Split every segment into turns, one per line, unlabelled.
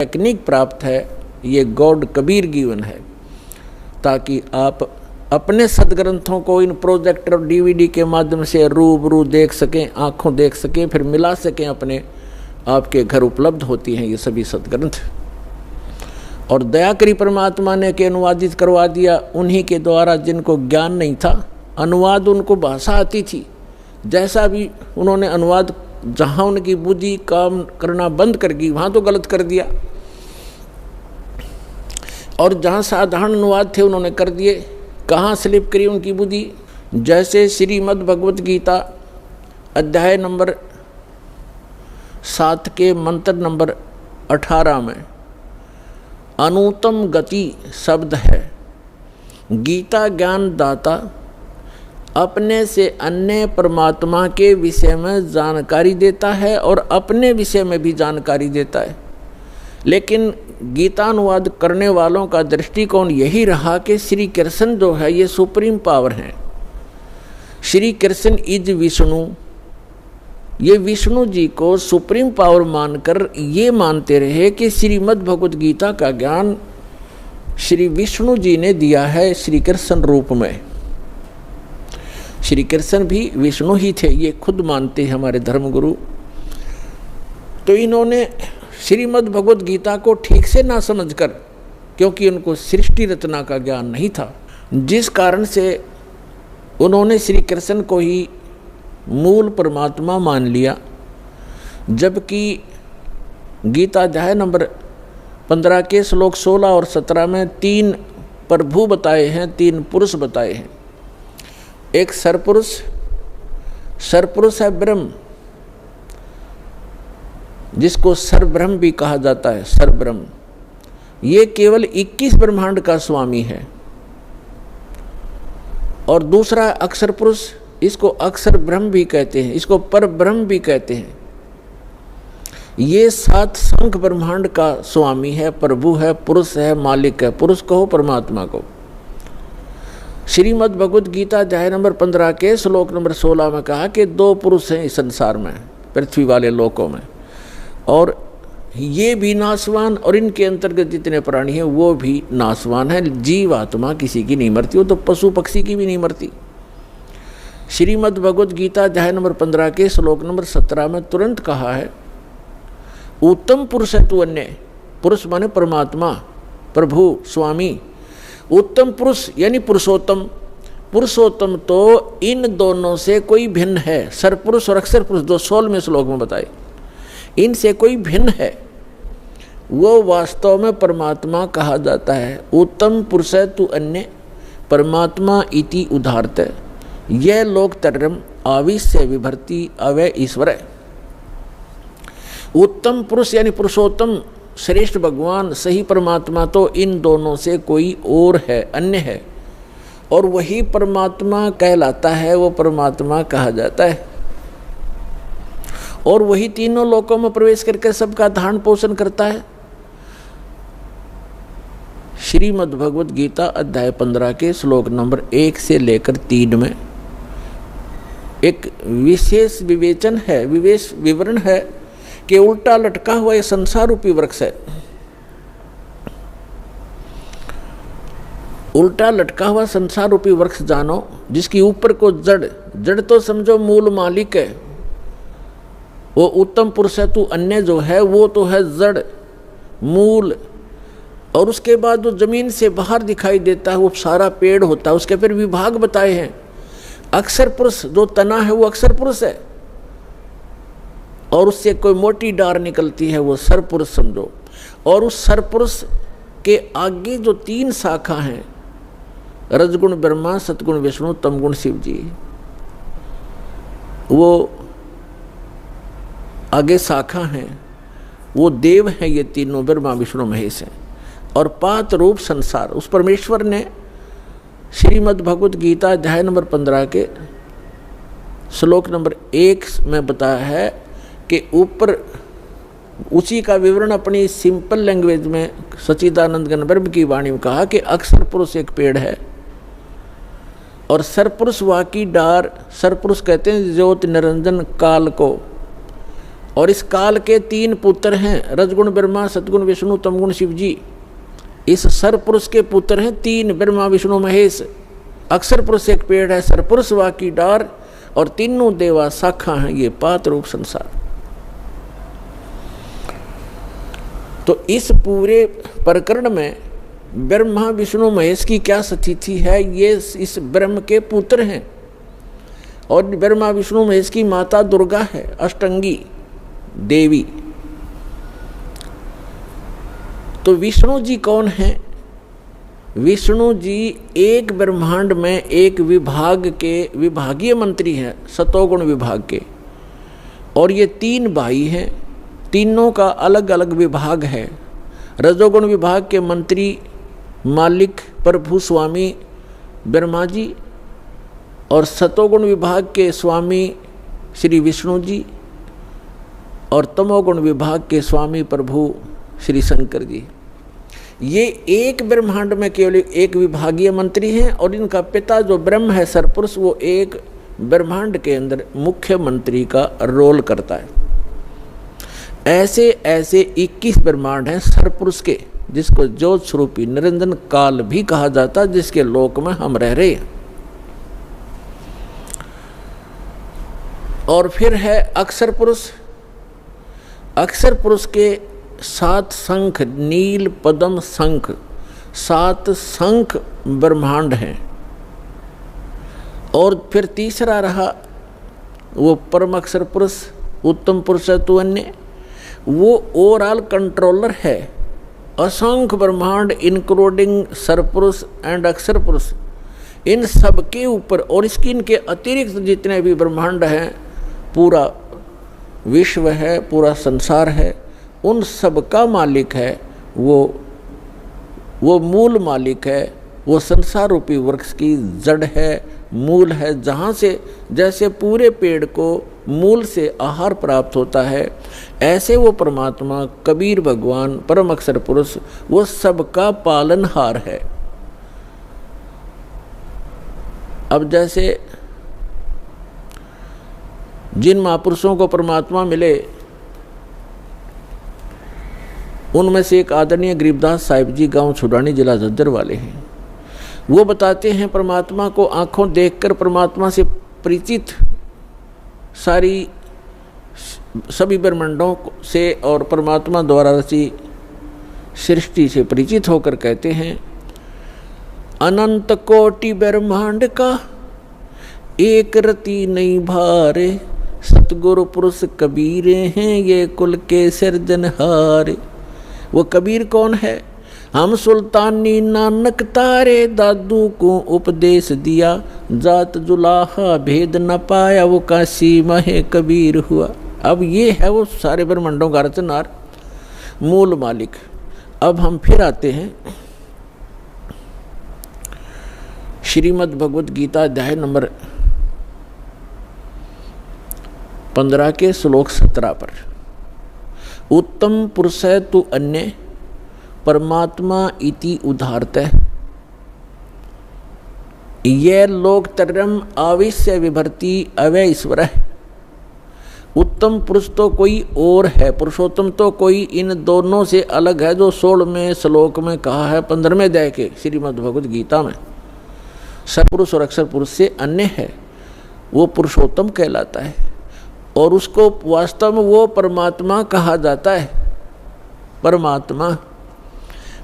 Technique प्राप्त है, ये गॉड कबीर गिवन है, ताकि आप अपने सदग्रंथों को इन प्रोजेक्टर और डीवीडी के माध्यम से रूबरू देख सकें, आंखों देख सकें, फिर मिला सकें अपने। आपके घर उपलब्ध होती हैं ये सभी सदग्रंथ। और दया करी परमात्मा ने के अनुवादित करवा दिया उन्हीं के द्वारा जिनको ज्ञान नहीं था। अनुवाद उनको भाषा आती थी, जैसा भी उन्होंने अनुवाद, जहाँ उनकी बुद्धि काम करना बंद कर गई वहाँ तो गलत कर दिया, और जहाँ साधारण अनुवाद थे उन्होंने कर दिए। कहाँ स्लिप करी उनकी बुद्धि? जैसे श्रीमद् भगवत गीता अध्याय नंबर 7 के मंत्र नंबर 18 में अनुत्तम गति शब्द है। गीता ज्ञान दाता अपने से अन्य परमात्मा के विषय में जानकारी देता है और अपने विषय में भी जानकारी देता है। लेकिन गीता अनुवाद करने वालों का दृष्टिकोण यही रहा कि श्री कृष्ण जो है ये सुप्रीम पावर हैं। श्री कृष्ण इज विष्णु, ये विष्णु जी को सुप्रीम पावर मानकर ये मानते रहे कि श्रीमद् भगवत गीता का ज्ञान श्री विष्णु जी ने दिया है श्री कृष्ण रूप में। श्री कृष्ण भी विष्णु ही थे, ये खुद मानते हैं हमारे धर्मगुरु। तो इन्होंने श्रीमद् भगवत गीता को ठीक से ना समझकर, क्योंकि उनको सृष्टि रचना का ज्ञान नहीं था, जिस कारण से उन्होंने श्री कृष्ण को ही मूल परमात्मा मान लिया। जबकि गीता अध्याय नंबर 15 के श्लोक 16 और 17 में 3 प्रभु बताए हैं, 3 पुरुष बताए हैं। एक सरपुरुष, सरपुरुष है ब्रह्म, जिसको सरब्रह्म भी कहा जाता है। सरब्रह्म ये केवल 21 ब्रह्मांड का स्वामी है। और दूसरा अक्षर पुरुष, इसको अक्षर ब्रह्म भी कहते हैं, इसको पर ब्रह्म भी कहते हैं। ये 7 संख ब्रह्मांड का स्वामी है, प्रभु है, पुरुष है, मालिक है। पुरुष कहो परमात्मा को। श्रीमद् भगवत गीता अध्याय नंबर 15 के श्लोक नंबर 16 में कहा कि 2 पुरुष हैं इस संसार में, पृथ्वी वाले लोकों में, और ये भी नाशवान और इनके अंतर्गत जितने प्राणी हैं वो भी नाशवान है। जीव आत्मा किसी की नहीं मरती, वो तो पशु पक्षी की भी नहीं मरती। श्रीमद् भगवत गीता अध्याय नंबर 15 के श्लोक नंबर 17 में तुरंत कहा है, उत्तम पुरुष है तू अन्य। पुरुष माने परमात्मा, प्रभु, स्वामी। उत्तम पुरुष यानी पुरुषोत्तम। पुरुषोत्तम तो इन दोनों से कोई भिन्न है। सरपुरुष और अक्षर पुरुष, जो 16वें श्लोक में बताए, इनसे कोई भिन्न है, वो वास्तव में परमात्मा कहा जाता है। उत्तम पुरुष है तू अन्य परमात्मा इति उदाहरत, यह लोक तरम आविश्य विभर्ति अवय ईश्वर। उत्तम पुरुष यानी पुरुषोत्तम, श्रेष्ठ भगवान, सही परमात्मा तो इन दोनों से कोई और है, अन्य है, और वही परमात्मा कहलाता है, वो परमात्मा कहा जाता है। और वही तीनों लोकों में प्रवेश करके सबका धारण पोषण करता है। श्रीमद् भगवत गीता अध्याय 15 के श्लोक नंबर 1 से लेकर 3 में एक विशेष विवेचन है, विवेश विवरण है कि उल्टा लटका हुआ ये संसार रूपी वृक्ष है। उल्टा लटका हुआ संसार रूपी वृक्ष जानो, जिसकी ऊपर को जड़, जड़ तो समझो मूल मालिक है, वो उत्तम पुरुष है तू अन्य जो है वो तो है जड़, मूल, और उसके बाद जो जमीन से बाहर दिखाई देता है वो सारा पेड़ होता है। उसके फिर विभाग बताए हैं। अक्षर पुरुष जो तना है वो अक्षर पुरुष है, और उससे कोई मोटी डार निकलती है वो सरपुरुष समझो। और उस सरपुरुष के आगे जो 3 शाखा हैं, रजगुण ब्रह्मा, सतगुण विष्णु, तमगुण शिव जी, वो आगे शाखा हैं, वो देव हैं, ये तीनों ब्रह्मा विष्णु महेश हैं। और पात रूप संसार, उस परमेश्वर ने श्रीमद् भगवत गीता अध्याय नंबर 15 के श्लोक नंबर 1 में बताया है कि ऊपर उसी का विवरण अपनी सिंपल लैंग्वेज में सच्चिदानंद घन ब्रह्म की वाणी में कहा कि अक्षर पुरुष एक पेड़ है और सरपुरुष वाकी डार। सरपुरुष कहते हैं ज्योति निरंजन काल को, और इस काल के 3 पुत्र हैं, रजगुण ब्रह्मा, सतगुण विष्णु, तमगुण शिव जी। इस सर पुरुष के पुत्र हैं 3, ब्रह्मा विष्णु महेश। अक्षर पुरुष एक पेड़ है, सर पुरुष वाकी डार, और तीनों देवा शाखा हैं, ये पात रूप संसार। तो इस पूरे प्रकरण में ब्रह्मा विष्णु महेश की क्या स्थिति है, ये इस ब्रह्म के पुत्र हैं। और ब्रह्मा विष्णु महेश की माता दुर्गा है, अष्टंगी देवी। तो विष्णु जी कौन है? विष्णु जी एक ब्रह्मांड में एक विभाग के विभागीय मंत्री हैं, सतोगुण विभाग के। और ये 3 भाई हैं, तीनों का अलग अलग विभाग है। रजोगुण विभाग के मंत्री मालिक प्रभु स्वामी ब्रह्मा जी, और सतोगुण विभाग के स्वामी श्री विष्णु जी, और तमोगुण विभाग के स्वामी प्रभु श्री शंकर जी। ये एक ब्रह्मांड में केवल एक विभागीय मंत्री हैं, और इनका पिता जो ब्रह्म है सरपुरुष, वो एक ब्रह्मांड के अंदर मुख्य मंत्री का रोल करता है। ऐसे ऐसे 21 ब्रह्मांड हैं सरपुरुष के, जिसको ज्योत स्वरूपी निरंजन काल भी कहा जाता है, जिसके लोक में हम रह रहे हैं। और फिर है अक्षर पुरुष। अक्षर पुरुष के 7 शंख, नील पद्म शंख, 7 शंख ब्रह्मांड हैं। और फिर तीसरा रहा वो परम अक्षर पुरुष, उत्तम पुरुष तु अन्य, वो ओवरऑल कंट्रोलर है। असंख्य ब्रह्मांड इंक्लूडिंग सरपुरुष एंड अक्षर पुरुष, इन सब के ऊपर और इसकी इनके अतिरिक्त जितने भी ब्रह्मांड हैं, पूरा विश्व है, पूरा संसार है, उन सब का मालिक है वो मूल मालिक है। वो संसार रूपी वृक्ष की जड़ है, मूल है, जहाँ से जैसे पूरे पेड़ को मूल से आहार प्राप्त होता है, ऐसे वो परमात्मा कबीर भगवान परम अक्षर पुरुष वो सबका पालनहार है। अब जैसे जिन महापुरुषों को परमात्मा मिले, उनमें से एक आदरणीय गरीबदास साहिब जी, गांव छुड़ानी, जिला झज्जर वाले हैं। वो बताते हैं परमात्मा को आंखों देखकर परमात्मा से परिचित सारी सभी ब्रह्मांडों से और परमात्मा द्वारा रची सृष्टि से परिचित होकर कहते हैं, अनंत कोटि ब्रह्मांड का एक रति नहीं भारे, सतगुरु पुरुष कबीरे हैं ये कुल के सिरजनहारे। वो कबीर कौन है? हम सुल्तानी नानक तारे, दादू को उपदेश दिया, जात जुलाहा भेद न पाया, वो काशी महे कबीर हुआ। अब ये है वो सारे ब्रह्मांडों का रचनार, मूल मालिक। अब हम फिर आते हैं श्रीमद् भगवद गीता अध्याय नंबर 15 के श्लोक 17 पर। उत्तम पुरुष तु अन्य परमात्मा इति उदाहरतः, ये लोकतरम आविश्य विभर्ति अवय ईश्वर है। उत्तम पुरुष तो कोई और है, पुरुषोत्तम तो कोई इन दोनों से अलग है, जो 16वें श्लोक में कहा है 15वें अध्याय के श्रीमद् भगवद गीता में। सपुरुष और अक्षर पुरुष से अन्य है, वो पुरुषोत्तम कहलाता है, और उसको वास्तव में वो परमात्मा कहा जाता है।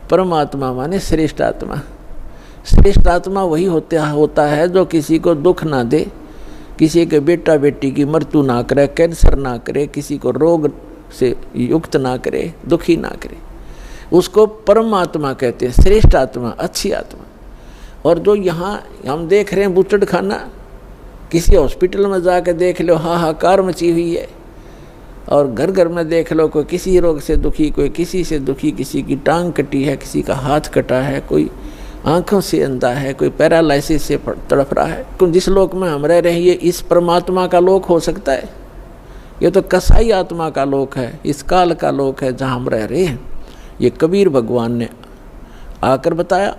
परमात्मा माने श्रेष्ठ आत्मा। श्रेष्ठ आत्मा वही होता है जो किसी को दुख ना दे, किसी के बेटा बेटी की मृत्यु ना करे, कैंसर ना करे, किसी को रोग से युक्त ना करे, दुखी ना करे, उसको परमात्मा कहते हैं, श्रेष्ठ आत्मा, अच्छी आत्मा। और जो यहाँ हम देख रहे हैं बुचड़ खाना, किसी हॉस्पिटल में जाकर देख लो, हाहाकार मची हुई है, और घर घर में देख लो, कोई किसी रोग से दुखी, कोई किसी से दुखी, किसी की टांग कटी है, किसी का हाथ कटा है, कोई आंखों से अंधा है, कोई पैरालाइसिस से तड़प रहा है। जिस लोक में हम रह रहे हैं, ये इस परमात्मा का लोक हो सकता है? ये तो कसाई आत्मा का लोक है, इस काल का लोक है जहाँ हम रह रहे हैं। ये कबीर भगवान ने आकर बताया।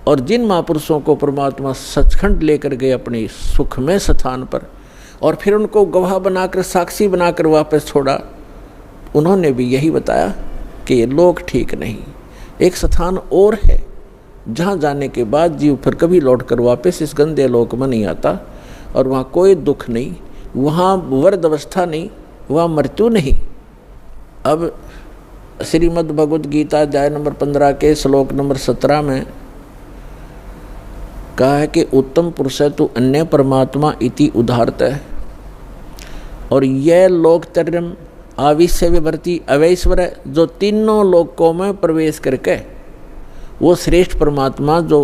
और जिन महापुरुषों को परमात्मा सचखंड लेकर गए अपने सुख में स्थान पर, और फिर उनको गवाह बनाकर, साक्षी बनाकर वापस छोड़ा, उन्होंने भी यही बताया कि ये लोक ठीक नहीं, एक स्थान और है जहाँ जाने के बाद जीव फिर कभी लौट कर वापस इस गंदे लोक में नहीं आता, और वहाँ कोई दुख नहीं, वहाँ वर्द अवस्था नहीं, वहाँ मृत्यु नहीं। अब श्रीमद् भगवद गीता अध्याय नंबर 15 के श्लोक नंबर 17 में कहा है कि उत्तम पुरुष है तो अन्य परमात्मा इति उदाहरत है, और यह लोकतर्यम आविश्य विवर्ती अवैश्वर है, जो तीनों लोकों में प्रवेश करके वो श्रेष्ठ परमात्मा जो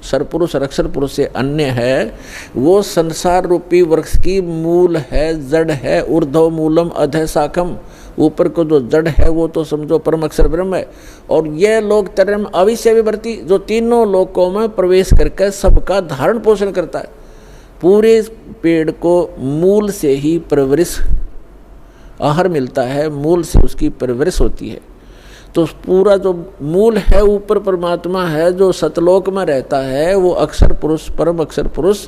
सरपुरुष और अक्षर पुरुष से अन्य है, वो संसार रूपी वृक्ष की मूल है, जड़ है, ऊर्ध्व मूलम अधः शाखम, ऊपर को जो जड़ है वो तो समझो परम अक्षर ब्रह्म है, और यह लोक तरम अविश्य विवर्ती, जो तीनों लोकों में प्रवेश करके सबका धारण पोषण करता है। पूरे पेड़ को मूल से ही परवरिश आहार मिलता है, मूल से उसकी परवरिश होती है। तो पूरा जो मूल है ऊपर परमात्मा है, जो सतलोक में रहता है, वो अक्षर पुरुष, परम अक्षर पुरुष,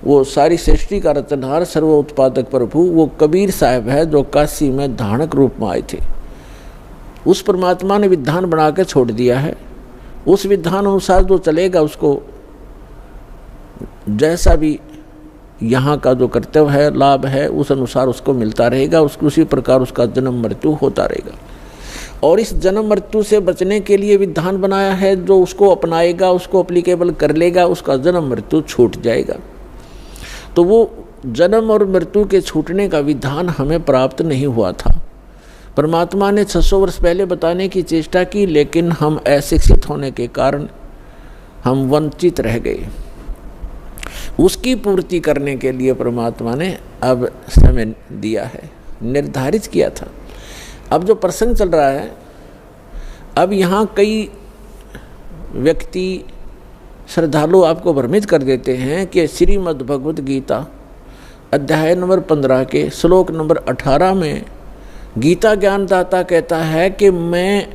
वो सारी सृष्टि का रचनहार सर्व उत्पादक प्रभु, वो कबीर साहब है जो काशी में धानक रूप में आए थे। उस परमात्मा ने विधान बना के छोड़ दिया है, उस विधान अनुसार जो चलेगा उसको जैसा भी यहाँ का जो कर्तव्य है, लाभ है, उस अनुसार उसको मिलता रहेगा, उसको उसी प्रकार उसका जन्म मृत्यु होता रहेगा। और इस जन्म मृत्यु से बचने के लिए विधान बनाया है, जो उसको अपनाएगा, उसको अप्लीकेबल कर लेगा, उसका जन्म मृत्यु छूट जाएगा। तो वो जन्म और मृत्यु के छूटने का विधान हमें प्राप्त नहीं हुआ था। परमात्मा ने 600 वर्ष पहले बताने की चेष्टा की, लेकिन हम अशिक्षित होने के कारण हम वंचित रह गए। उसकी पूर्ति करने के लिए परमात्मा ने अब समय दिया है, निर्धारित किया था। अब जो प्रसंग चल रहा है, अब यहाँ कई व्यक्ति श्रद्धालु आपको भ्रमित कर देते हैं कि श्रीमद् भगवद गीता अध्याय नंबर 15 के श्लोक नंबर 18 में गीता ज्ञानदाता कहता है कि मैं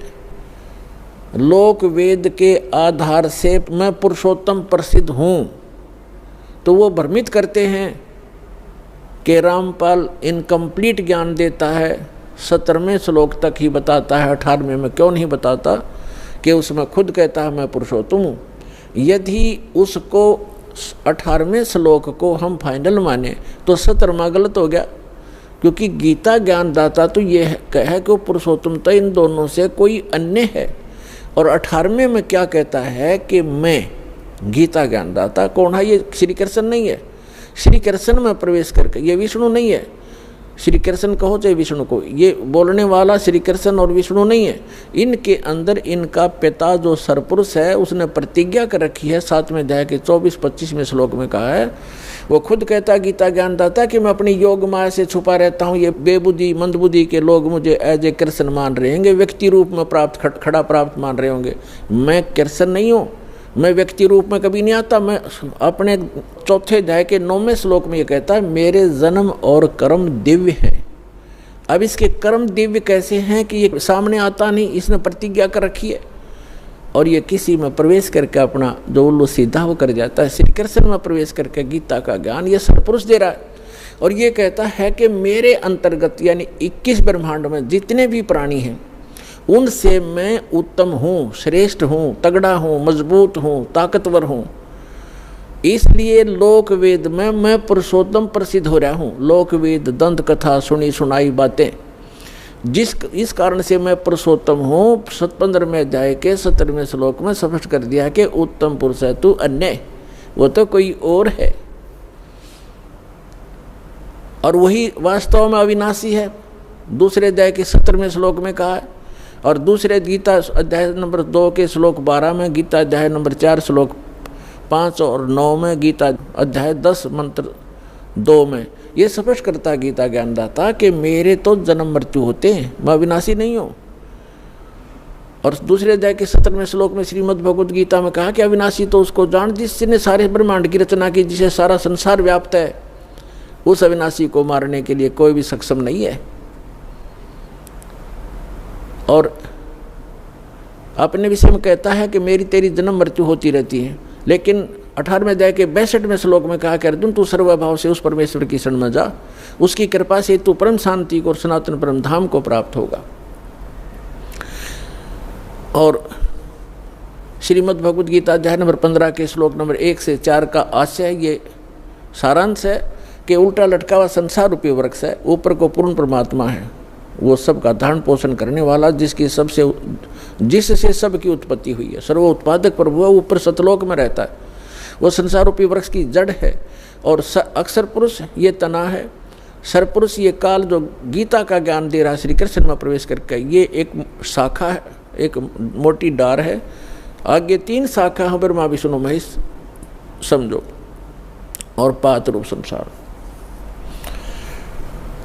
लोक वेद के आधार से मैं पुरुषोत्तम प्रसिद्ध हूँ। तो वो भ्रमित करते हैं कि रामपाल इनकम्प्लीट ज्ञान देता है, 17वें श्लोक तक ही बताता है, 18वें में क्यों नहीं बताता कि उसमें खुद कहता है मैं पुरुषोत्तम हूँ। यदि उसको 18वें श्लोक को हम फाइनल माने तो 17वां गलत हो गया, क्योंकि गीता ज्ञानदाता तो ये कहे कि वो पुरुषोत्तमता इन दोनों से कोई अन्य है। और 18वें में क्या कहता है कि मैं गीता ज्ञानदाता कौन है? ये श्री कृष्ण नहीं है। श्री कृष्ण में प्रवेश करके, ये विष्णु नहीं है। श्री कृष्ण कहो चाहे विष्णु को, ये बोलने वाला श्री कृष्ण और विष्णु नहीं है। इनके अंदर इनका पिता जो सरपुरुष है उसने प्रतिज्ञा कर रखी है। 7वें अध्याय के 24-25वें श्लोक में कहा है, वो खुद कहता है गीता ज्ञानदाता कि मैं अपनी योग माया से छुपा रहता हूँ। ये बेबुद्धि मंदबुद्धि के लोग मुझे एज ए कृष्ण मान रहे होंगे, व्यक्ति रूप में प्राप्त खड़ा प्राप्त मान रहे होंगे। मैं कृष्ण नहीं हूँ, मैं व्यक्ति रूप में कभी नहीं आता। मैं अपने 4थे अध्याय के 9वें श्लोक में ये कहता है मेरे जन्म और कर्म दिव्य हैं। अब इसके कर्म दिव्य कैसे हैं कि ये सामने आता नहीं, इसने प्रतिज्ञा कर रखी है और ये किसी में प्रवेश करके अपना जो उल्लू सीधा वो कर जाता है। श्री कृष्ण में प्रवेश करके गीता का ज्ञान ये सरपुरुष दे रहा है और ये कहता है कि मेरे अंतर्गत यानी 21 ब्रह्मांड में जितने भी प्राणी हैं उनसे मैं उत्तम हूँ, श्रेष्ठ हूँ, तगड़ा हूँ, मजबूत हूँ, ताकतवर हूँ। इसलिए लोक वेद में मैं पुरुषोत्तम प्रसिद्ध हो रहा हूँ। लोक वेद दंत कथा सुनी सुनाई बातें, इस कारण से मैं पुरुषोत्तम हूँ। 15वें अध्याय के 17वें श्लोक में स्पष्ट कर दिया कि उत्तम पुरुष है तू अन्य, वो तो कोई और है और वही वास्तव में अविनाशी है। दूसरे अध्याय के 17वें श्लोक में कहा है। और दूसरे गीता अध्याय नंबर 2 के श्लोक 12 में, गीता अध्याय नंबर 4 श्लोक 5 और 9 में, गीता अध्याय 10 मंत्र 2 में ये स्पष्ट करता है गीता ज्ञानदाता कि मेरे तो जन्म मृत्यु होते हैं, मैं अविनाशी नहीं हूँ। और दूसरे अध्याय के 17वें श्लोक में श्रीमद् भगवद गीता में कहा कि अविनाशी तो उसको जान जिसने सारे ब्रह्मांड की रचना की, जिसे सारा संसार व्याप्त है। उस अविनाशी को मारने के लिए कोई भी सक्षम नहीं है। और अपने विषय में कहता है कि मेरी तेरी जन्म मृत्यु होती रहती है, लेकिन 18वें अध्याय के 62वें श्लोक में कहा कि अर्जुन तू सर्वभाव से उस परमेश्वर की शरण में जा, उसकी कृपा से तू परम शांति को और सनातन परम धाम को प्राप्त होगा। और श्रीमद् भगवद गीता अध्याय नंबर 15 के श्लोक नंबर 1 से 4 का आशय ये सारांश है कि उल्टा लटका हुआ संसार रूपी वृक्ष है, ऊपर को पूर्ण परमात्मा है, वो सबका धारण पोषण करने वाला, जिससे सबकी उत्पत्ति हुई है, सर्व उत्पादक प्रभु है, ऊपर सतलोक में रहता है, वो संसार रूपी वृक्ष की जड़ है। और अक्षर पुरुष ये तना है, सरपुरुष ये काल जो गीता का ज्ञान दे रहा है श्री कृष्ण में प्रवेश करके, ये एक शाखा है, एक मोटी डार है, आगे 3 शाखा है, ब्रह्मा विष्णु महेश समझो, और पात रूप संसार।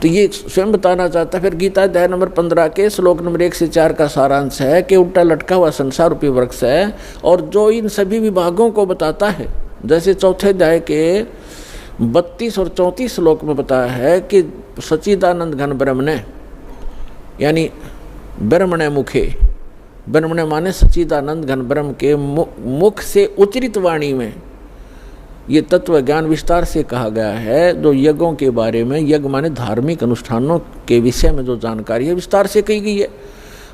तो ये स्वयं बताना चाहता है। फिर गीता अध्याय नंबर 15 के श्लोक नंबर 1 से 4 का सारांश है कि उल्टा लटका हुआ संसार रूपी वृक्ष है, और जो इन सभी विभागों को बताता है, जैसे चौथे अध्याय के 32 और 34 श्लोक में बताया है कि सच्चिदानंद घन ब्रह्मणे, यानी ब्रह्मणे मुखे, ब्रह्मणे माने सच्चिदानंद घन ब्रह्म के मुख से उच्चरित वाणी में ये तत्व ज्ञान विस्तार से कहा गया है, जो यज्ञों के बारे में, यज्ञ माने धार्मिक अनुष्ठानों के विषय में जो जानकारी है विस्तार से कही गई है।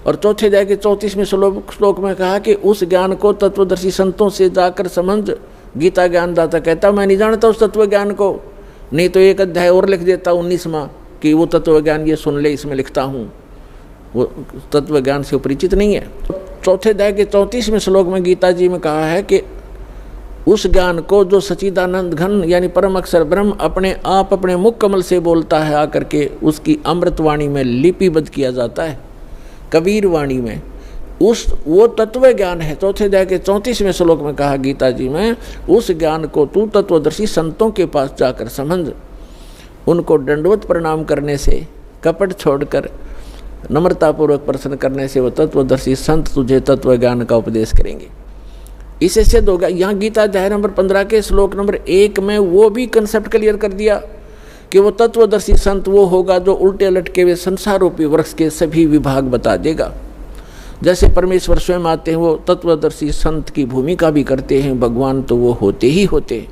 और चौथे अध्याय के 34वें श्लोक में कहा कि उस ज्ञान को तत्वदर्शी संतों से जाकर समझ। गीता ज्ञानदाता कहता मैं नहीं जानता उस तत्व ज्ञान को, नहीं तो एक अध्याय और लिख देता 19वां कि वो तत्व ज्ञान ये सुन ले, इसमें लिखता हूँ, वो तत्व ज्ञान से परिचित नहीं है। चौथे अध्याय के 34वें श्लोक में गीता जी में कहा है कि उस ज्ञान को जो सच्चिदानंद घन यानी परम अक्षर ब्रह्म अपने आप अपने मुख कमल से बोलता है आकर के, उसकी अमृतवाणी में लिपिबद्ध किया जाता है, कबीर वाणी में, वो तत्व ज्ञान है। चौथे अध्याय के 34वें श्लोक में कहा गीता जी में, उस ज्ञान को तू तत्वदर्शी संतों के पास जाकर समझ, उनको दंडवत प्रणाम करने से, कपट छोड़कर नम्रतापूर्वक प्रश्न करने से वो तत्वदर्शी संत तुझे तत्व ज्ञान का उपदेश करेंगे। इससे सिद्ध होगा। यहाँ गीता अध्याय नंबर 15 के श्लोक नंबर 1 में वो भी कंसेप्ट क्लियर कर दिया कि वो तत्वदर्शी संत वो होगा जो उल्टे लटके हुए संसार रूपी वृक्ष के सभी विभाग बता देगा। जैसे परमेश्वर स्वयं आते हैं, वो तत्वदर्शी संत की भूमिका भी करते हैं, भगवान तो वो होते ही होते हैं।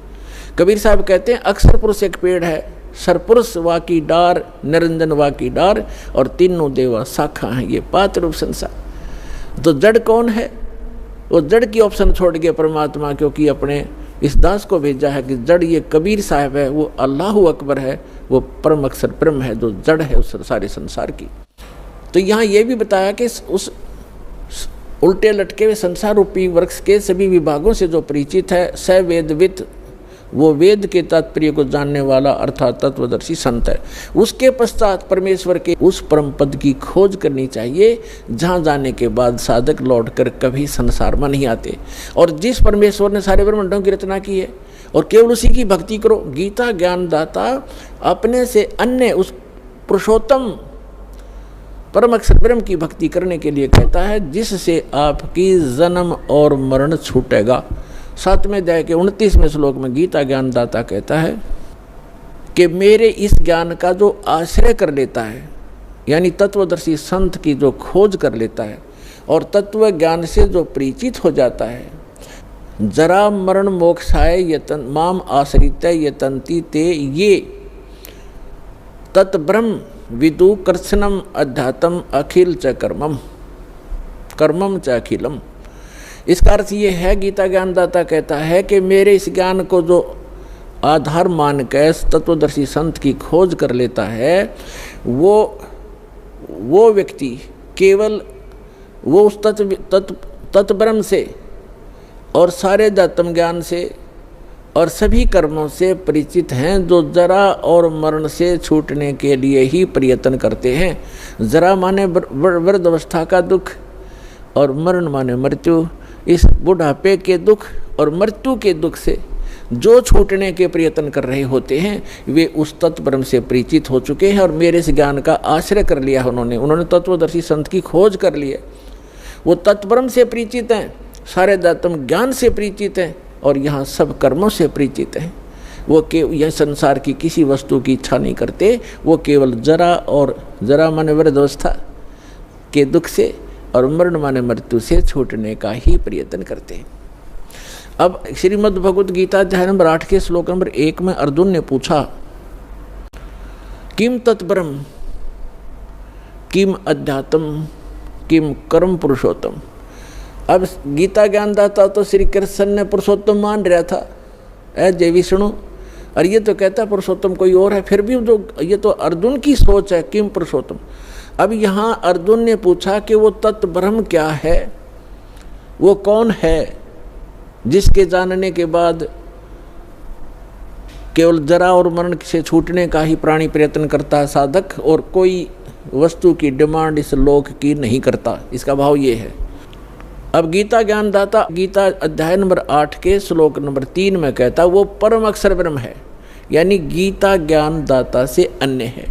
कबीर साहब कहते हैं अक्षर पुरुष एक पेड़ है, सरपुरुष वा की डार, निरंजन वा की डार, और तीनों देवा शाखा हैं, ये पात रूप संसार। तो जड़ कौन है? वो जड़ की ऑप्शन छोड़ के परमात्मा, क्योंकि अपने इस दास को भेजा है कि जड़ ये कबीर साहब है, वो अल्लाह अकबर है, वो परम अक्षर ब्रह्म है जो जड़ है उस सारे संसार की। तो यहाँ ये भी बताया कि उस उल्टे लटके हुए संसार रूपी वृक्ष के सभी विभागों से जो परिचित है, स वेदविद, वो वेद के तात्पर्य को जानने वाला अर्थात तत्वदर्शी संत है। उसके पश्चात परमेश्वर के उस परम पद की खोज करनी चाहिए, जहाँ जाने के बाद साधक लौटकर कभी संसार में नहीं आते। और जिस परमेश्वर ने सारे ब्रह्मांडों की रचना की है, और केवल उसी की भक्ति करो। गीता ज्ञानदाता अपने से अन्य उस पुरुषोत्तम परम अक्षर ब्रह्म की भक्ति करने के लिए कहता है, जिससे आपकी जन्म और मरण छूटेगा। 7वें अध्याय के 29वें श्लोक में गीता ज्ञानदाता कहता है कि मेरे इस ज्ञान का जो आश्रय कर लेता है, यानी तत्वदर्शी संत की जो खोज कर लेता है और तत्व ज्ञान से जो परिचित हो जाता है, जरा मरण मोक्षाय यतन माम आश्रित यतंती ते ये तत्ब्रह्म विदु कृत्स्नम अध्यात्म अखिल च कर्मम कर्मम च अखिलम। इसका अर्थ ये है, गीता ज्ञानदाता कहता है कि मेरे इस ज्ञान को जो आधार मान के तत्वदर्शी संत की खोज कर लेता है, वो व्यक्ति केवल वो उस तत्ब्रह्म से और सारे अध्यात्म ज्ञान से और सभी कर्मों से परिचित हैं, जो जरा और मरण से छूटने के लिए ही प्रयत्न करते हैं। जरा माने वृद्धावस्था का दुख और मरण माने मृत्यु। इस बुढ़ापे के दुख और मृत्यु के दुख से जो छूटने के प्रयत्न कर रहे होते हैं, वे उस तत्वब्रह्म से परिचित हो चुके हैं और मेरे इस ज्ञान का आश्रय कर लिया है। उन्होंने तत्वदर्शी संत की खोज कर ली है। वो तत्वब्रह्म से परिचित हैं, सारे अध्यात्म ज्ञान से परिचित हैं और यहाँ सब कर्मों से परिचित हैं। वो यह संसार की किसी वस्तु की इच्छा नहीं करते, वो केवल जरा माने वृद्धावस्था के दुख से और मरण माने मृत्यु से छूटने का ही प्रयत्न करते हैं। अब श्रीमद् भगवद गीता अध्याय नंबर 8 के श्लोक नंबर 1 में अर्जुन ने पूछा, किम तत्ब्रह्म किम अध्यात्म किम कर्म पुरुषोत्तम। अब गीता ज्ञानदाता तो श्री कृष्ण ने पुरुषोत्तम मान रहा था, जय विष्णु, और ये तो कहता पुरुषोत्तम कोई और है। फिर भी जो ये तो अर्जुन की सोच है, किम पुरुषोत्तम। अब यहाँ अर्जुन ने पूछा कि वो तत्व ब्रह्म क्या है, वो कौन है जिसके जानने के बाद केवल जरा और मरण से छूटने का ही प्राणी प्रयत्न करता है साधक, और कोई वस्तु की डिमांड इस लोक की नहीं करता। इसका भाव ये है। अब गीता ज्ञानदाता गीता अध्याय नंबर 8 के श्लोक नंबर 3 में कहता वो परम अक्षर ब्रह्म है, यानी गीता ज्ञानदाता से अन्य है।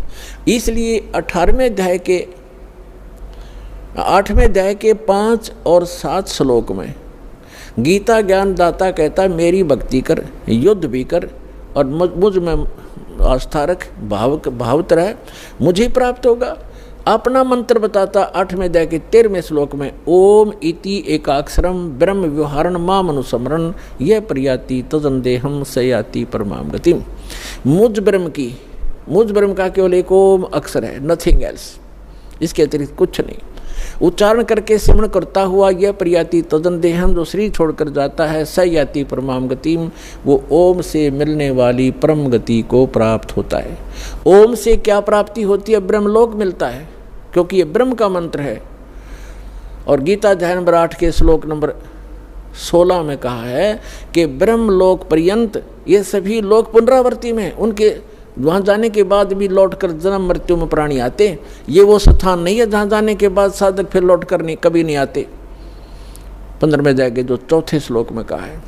इसलिए 8वें अध्याय के 5 और 7 श्लोक में गीता ज्ञानदाता कहता मेरी भक्ति कर, युद्ध भी कर और मुझ में आस्था रख, भावत रह, मुझे प्राप्त होगा। अपना मंत्र बताता 8वें अध्याय के 13वें श्लोक में, ओम इति एकाक्षरम ब्रह्म व्यवहारण माम अनुस्मरण यह प्रयाति तदंदेहम सयाति परमाम गतिम। मुझ ब्रह्म का केवल एक ओम अक्षर है, नथिंग एल्स, इसके अतिरिक्त कुछ नहीं। उच्चारण करके सिमरण करता हुआ यह प्रयाति तदंदेहम, जो शरीर छोड़कर जाता है, सयाति परमाम गतिम, वो ओम से मिलने वाली परम गति को प्राप्त होता है। ओम से क्या प्राप्ति होती है? ब्रह्मलोक मिलता है, क्योंकि ये ब्रह्म का मंत्र है। और गीता अध्याय नंबर 8 के श्लोक नंबर 16 में कहा है कि ब्रह्मलोक पर्यंत ये सभी लोक पुनरावर्ती में, उनके वहाँ जाने के बाद भी लौटकर जन्म मृत्यु में प्राणी आते। ये वो स्थान नहीं है जहाँ जाने के बाद साधक फिर लौट कर नहीं कभी नहीं आते। 15वें अध्याय के जो 4थे श्लोक में कहा है।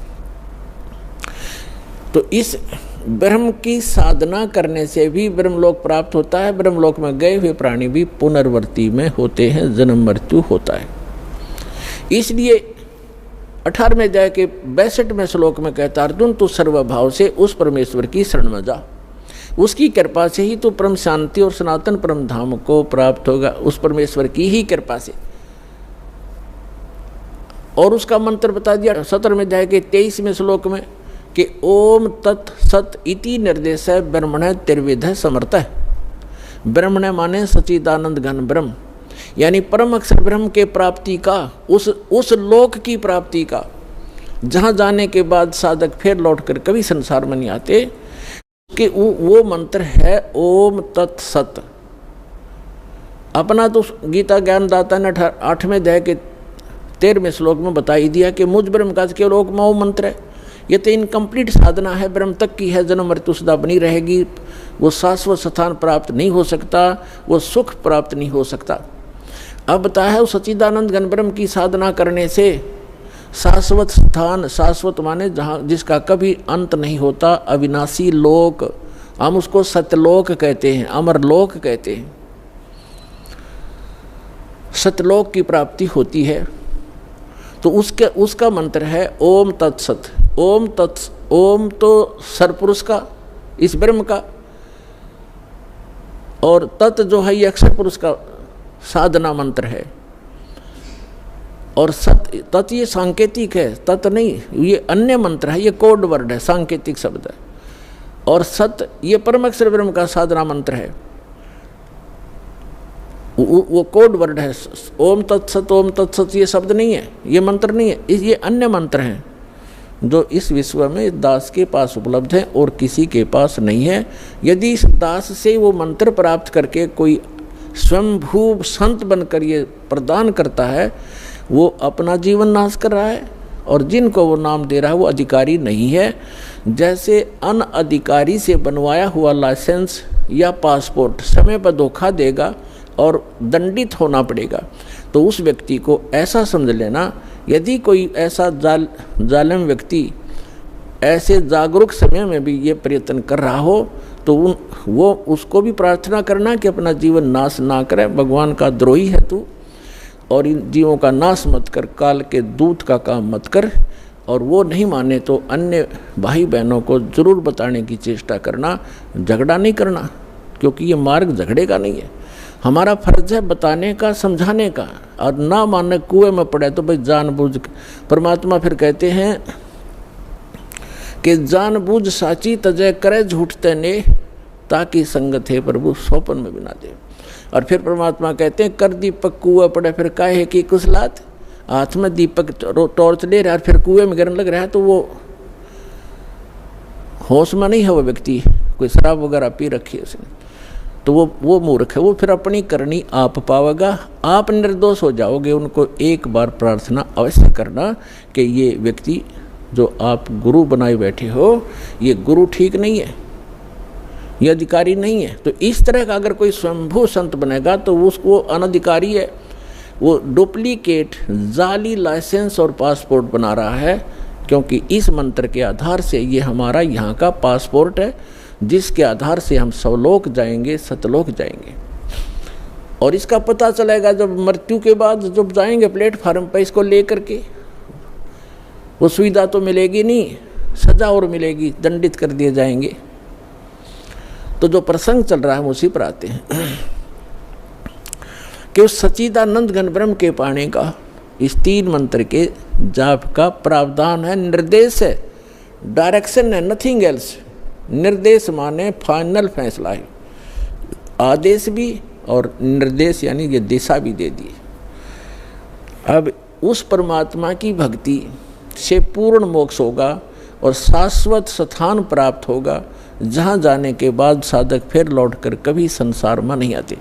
तो इस ब्रह्म की साधना करने से भी ब्रह्मलोक प्राप्त होता है। ब्रह्मलोक में गए हुए प्राणी भी पुनर्वर्ती में होते हैं, जन्म मृत्यु होता है। इसलिए 18वें अध्याय के 62वें श्लोक में कहता अर्जुन तू सर्वभाव से उस परमेश्वर की शरण में जा, उसकी कृपा से ही तो परम शांति और सनातन परम धाम को प्राप्त होगा, उस परमेश्वर की ही कृपा से। और उसका मंत्र बता दिया 17वें अध्याय के 23वें श्लोक में कि ओम तत् सत इति निर्देश है ब्रह्मण त्रिविध समर्थ है। ब्रह्मण माने सच्चिदानंद घन ब्रह्म, यानी परम अक्षर ब्रह्म के प्राप्ति का, उस लोक की प्राप्ति का, जहाँ जाने के बाद साधक फिर लौटकर कभी संसार में नहीं आते, कि वो मंत्र है ओम तत् सत। अपना तो गीता ज्ञानदाता ने 8वें अध्याय के 13वें श्लोक में बता ही दिया कि मुझ ब्रह्म का केवल ओम मंत्र है। ये तो इनकम्प्लीट साधना है, ब्रह्म तक की है, जन्म मृत्यु सदा बनी रहेगी, वो शाश्वत स्थान प्राप्त नहीं हो सकता, वो सुख प्राप्त नहीं हो सकता। अब बताया है उस सच्चिदानंद घन ब्रह्म की साधना करने से शाश्वत स्थान, शाश्वत माने जहाँ जिसका कभी अंत नहीं होता, अविनाशी लोक, हम उसको सत्यलोक कहते हैं, अमरलोक कहते हैं। सत्यलोक की प्राप्ति होती है। तो उसका मंत्र है ओम तत्सत। ओम तो सरपुरुष का, इस ब्रह्म का, और तत् जो है ये अक्षर पुरुष का साधना मंत्र है। और सत तत् ये सांकेतिक है, तत् नहीं, ये अन्य मंत्र है, ये कोड वर्ड है, सांकेतिक शब्द है। और सत ये परम अक्षर ब्रह्म का साधना मंत्र है, वो कोड वर्ड है। ओम तत्सत ये शब्द नहीं है, ये मंत्र नहीं है, ये अन्य मंत्र हैं जो इस विश्व में दास के पास उपलब्ध है और किसी के पास नहीं है। यदि इस दास से वो मंत्र प्राप्त करके कोई स्वयंभू संत बनकर ये प्रदान करता है, वो अपना जीवन नाश कर रहा है, और जिनको वो नाम दे रहा है वो अधिकारी नहीं है। जैसे अनअधिकारी से बनवाया हुआ लाइसेंस या पासपोर्ट समय पर धोखा देगा और दंडित होना पड़ेगा, तो उस व्यक्ति को ऐसा समझ लेना, यदि कोई ऐसा जालिम व्यक्ति ऐसे जागरूक समय में भी ये प्रयत्न कर रहा हो, तो वो उसको भी प्रार्थना करना कि अपना जीवन नाश ना करे, भगवान का द्रोही है तू, और इन जीवों का नाश मत कर, काल के दूत का काम मत कर। और वो नहीं माने तो अन्य भाई बहनों को जरूर बताने की चेष्टा करना, झगड़ा नहीं करना, क्योंकि ये मार्ग झगड़े का नहीं है। हमारा फर्ज है बताने का, समझाने का, और ना मानने कुएं में पड़े तो भाई जानबूझ। परमात्मा फिर कहते हैं कि जानबूझ साची तजय करे झूठते ने, ताकि संगत है प्रभु सोपन में बिना दे। और फिर परमात्मा कहते हैं कर दीपक कुआ पड़े फिर काहे की कुशलात। हाथ में दीपक टॉर्च ले रहा है फिर कुएं में गिरने लग रहा है, तो वो होश में नहीं है वो व्यक्ति, कोई शराब वगैरह पी रखी है उसने, तो वो मूर्ख है। वो फिर अपनी करनी आप पावेगा, आप निर्दोष हो जाओगे। उनको एक बार प्रार्थना अवश्य करना कि ये व्यक्ति जो आप गुरु बनाए बैठे हो, ये गुरु ठीक नहीं है, ये अधिकारी नहीं है। तो इस तरह का अगर कोई स्वयंभू संत बनेगा तो उसको अनधिकारी है, वो डुप्लीकेट जाली लाइसेंस और पासपोर्ट बना रहा है, क्योंकि इस मंत्र के आधार से ये हमारा यहाँ का पासपोर्ट है, जिसके आधार से हम सवलोक जाएंगे, सतलोक जाएंगे। और इसका पता चलेगा जब मृत्यु के बाद जब जाएंगे प्लेटफार्म पर इसको लेकर के, वो सुविधा तो मिलेगी नहीं, सजा और मिलेगी, दंडित कर दिए जाएंगे। तो जो प्रसंग चल रहा है हम उसी पर आते हैं कि उस सच्चिदानंद घन ब्रह्म के पाने का इस 3 मंत्र के जाप का प्रावधान है, निर्देश है, डायरेक्शन है, नथिंग एल्स। निर्देश माने फाइनल फैसला है, आदेश भी और निर्देश यानी ये दिशा भी दे दी। अब उस परमात्मा की भक्ति से पूर्ण मोक्ष होगा और शाश्वत स्थान प्राप्त होगा, जहाँ जाने के बाद साधक फिर लौटकर कभी संसार में नहीं आते।